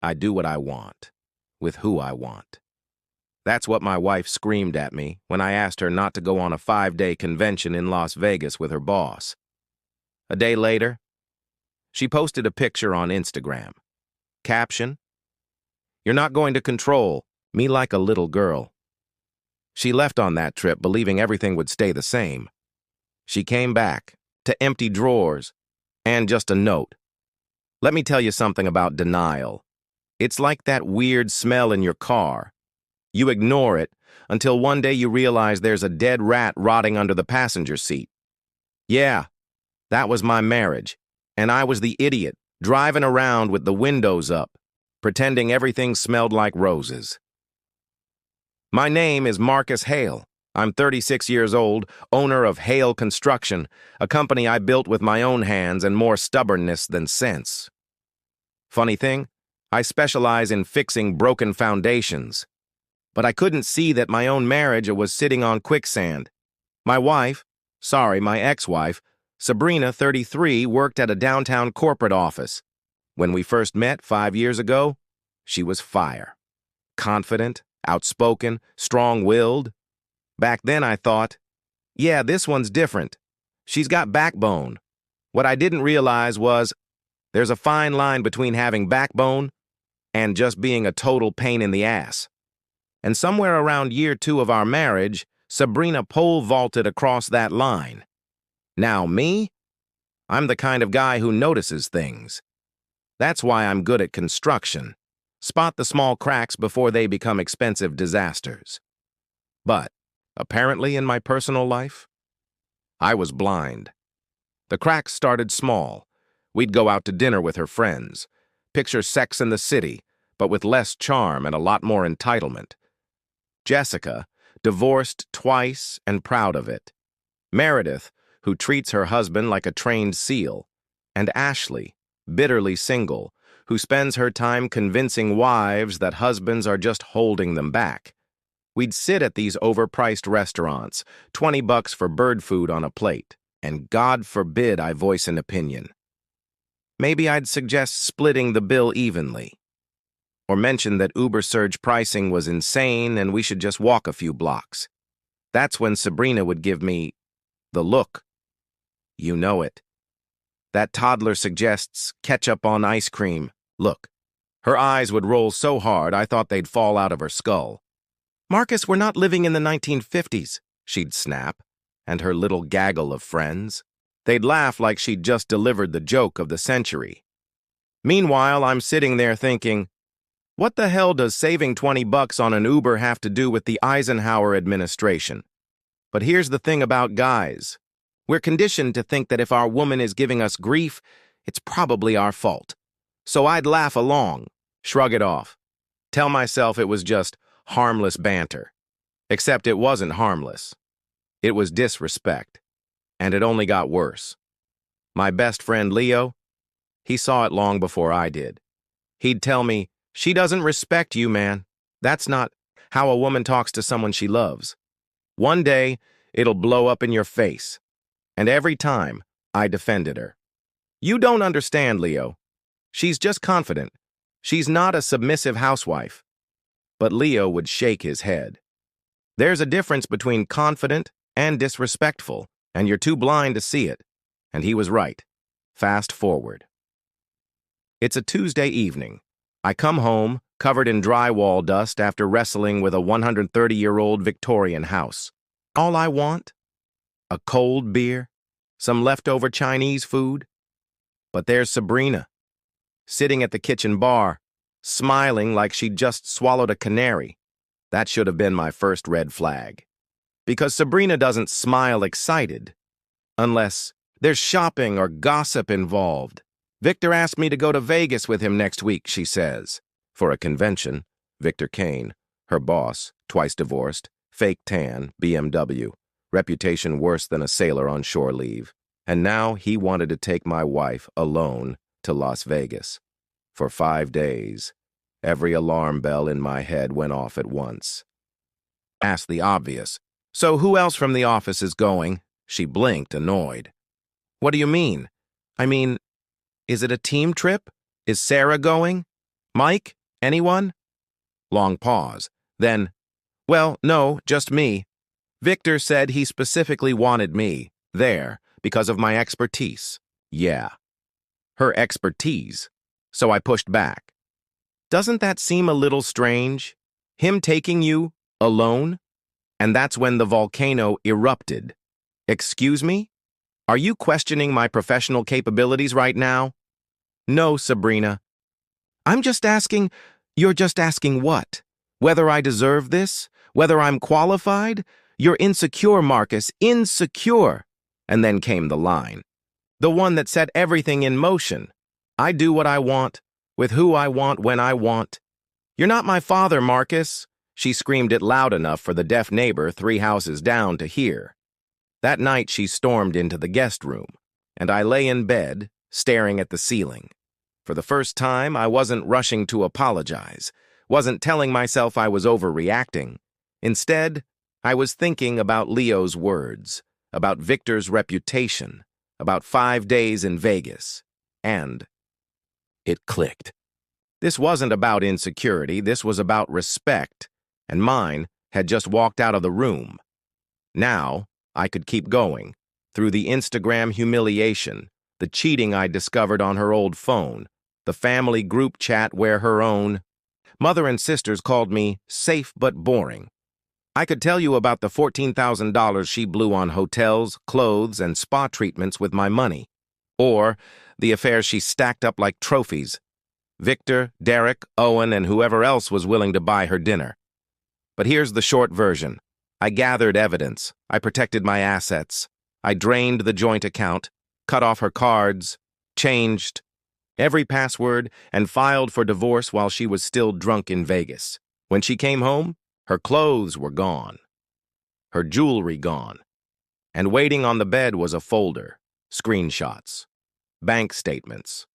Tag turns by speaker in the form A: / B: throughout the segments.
A: I do what I want, with who I want. That's what my wife screamed at me when I asked her not to go on a 5-day convention in Las Vegas with her boss. A day later, she posted a picture on Instagram. Caption, "You're not going to control me like a little girl." She left on that trip believing everything would stay the same. She came back to empty drawers and just a note. Let me tell you something about denial. It's like that weird smell in your car. You ignore it until one day you realize there's a dead rat rotting under the passenger seat. Yeah, that was my marriage, and I was the idiot driving around with the windows up, pretending everything smelled like roses. My name is Marcus Hale. I'm 36 years old, owner of Hale Construction, a company I built with my own hands and more stubbornness than sense. Funny thing, I specialize in fixing broken foundations. But I couldn't see that my own marriage was sitting on quicksand. My ex-wife, Sabrina, 33, worked at a downtown corporate office. When we first met 5 years ago, she was fire. Confident, outspoken, strong-willed. Back then I thought, yeah, this one's different. She's got backbone. What I didn't realize was there's a fine line between having backbone and just being a total pain in the ass. And somewhere around year 2 of our marriage, Sabrina pole vaulted across that line. Now me? I'm the kind of guy who notices things. That's why I'm good at construction. Spot the small cracks before they become expensive disasters. But, apparently in my personal life, I was blind. The cracks started small. We'd go out to dinner with her friends. Picture Sex and the City, but with less charm and a lot more entitlement. Jessica, divorced twice and proud of it. Meredith, who treats her husband like a trained seal. And Ashley, bitterly single, who spends her time convincing wives that husbands are just holding them back. We'd sit at these overpriced restaurants, $20 for bird food on a plate, and God forbid I voice an opinion. Maybe I'd suggest splitting the bill evenly. Or mention that Uber surge pricing was insane and we should just walk a few blocks. That's when Sabrina would give me the look. You know it. That toddler suggests ketchup on ice cream. Look. Her eyes would roll so hard I thought they'd fall out of her skull. "Marcus, we're not living in the 1950s, she'd snap, and her little gaggle of friends. They'd laugh like she'd just delivered the joke of the century. Meanwhile, I'm sitting there thinking, what the hell does saving $20 on an Uber have to do with the Eisenhower administration? But here's the thing about guys. We're conditioned to think that if our woman is giving us grief, it's probably our fault. So I'd laugh along, shrug it off, tell myself it was just harmless banter. Except it wasn't harmless. It was disrespect. And it only got worse. My best friend Leo, he saw it long before I did. He'd tell me, "She doesn't respect you, man. That's not how a woman talks to someone she loves. One day, it'll blow up in your face." And every time, I defended her. "You don't understand, Leo. She's just confident. She's not a submissive housewife." But Leo would shake his head. There's a difference between confident and disrespectful, and you're too blind to see it. And he was right. Fast forward. It's a Tuesday evening. I come home, covered in drywall dust after wrestling with a 130-year-old Victorian house. All I want? A cold beer? Some leftover Chinese food? But there's Sabrina, sitting at the kitchen bar, smiling like she'd just swallowed a canary. That should have been my first red flag. Because Sabrina doesn't smile excited, unless there's shopping or gossip involved. "Victor asked me to go to Vegas with him next week," she says. For a convention, Victor Kane, her boss, twice divorced, fake tan, BMW, reputation worse than a sailor on shore leave. And now he wanted to take my wife alone to Las Vegas. For 5 days, every alarm bell in my head went off at once. Ask the obvious. "So who else from the office is going?" She blinked, annoyed. "What do you mean? I mean, is it a team trip? Is Sarah going?" Mike? Anyone? Long pause. Then, well, no, just me. Victor said he specifically wanted me there because of my expertise. Yeah, her expertise. So I pushed back. Doesn't that seem a little strange? Him taking you alone? And that's when the volcano erupted. Excuse me? Are you questioning my professional capabilities right now? No, Sabrina. I'm just asking, you're just asking what? Whether I deserve this? Whether I'm qualified? You're insecure, Marcus, insecure. And then came the line. The one that set everything in motion. I do what I want, with who I want, when I want. You're not my father, Marcus. She screamed it loud enough for the deaf neighbor 3 houses down to hear. That night she stormed into the guest room, and I lay in bed, staring at the ceiling. For the first time, I wasn't rushing to apologize, wasn't telling myself I was overreacting. Instead, I was thinking about Leo's words, about Victor's reputation, about 5 days in Vegas, and it clicked. This wasn't about insecurity, this was about respect, and mine had just walked out of the room. Now, I could keep going, through the Instagram humiliation, the cheating I discovered on her old phone, the family group chat where her own mother and sisters called me safe but boring. I could tell you about the $14,000 she blew on hotels, clothes, and spa treatments with my money, or the affairs she stacked up like trophies. Victor, Derek, Owen, and whoever else was willing to buy her dinner. But here's the short version. I gathered evidence. I protected my assets. I drained the joint account, cut off her cards, changed every password, and filed for divorce while she was still drunk in Vegas. When she came home, her clothes were gone, her jewelry gone, and waiting on the bed was a folder, screenshots, bank statements,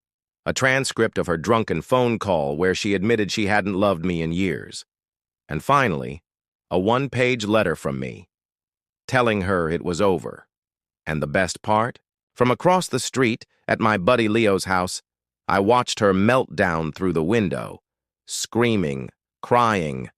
A: a transcript of her drunken phone call where she admitted she hadn't loved me in years, and finally, a 1-page letter from me, telling her it was over. And the best part? From across the street, at my buddy Leo's house, I watched her melt down through the window, screaming, crying,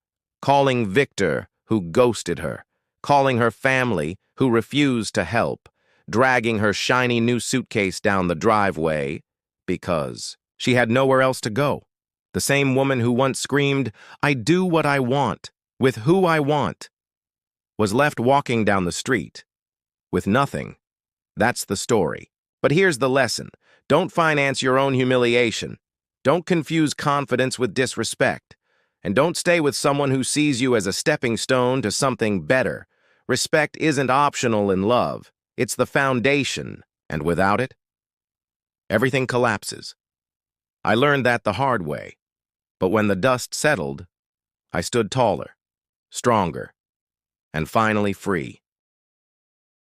A: calling Victor, who ghosted her, calling her family, who refused to help, dragging her shiny new suitcase down the driveway, because she had nowhere else to go. The same woman who once screamed, "I do what I want, with who I want," was left walking down the street with nothing. That's the story. But here's the lesson. Don't finance your own humiliation. Don't confuse confidence with disrespect. And don't stay with someone who sees you as a stepping stone to something better. Respect isn't optional in love. It's the foundation, and without it, everything collapses. I learned that the hard way. But when the dust settled, I stood taller, stronger, and finally free.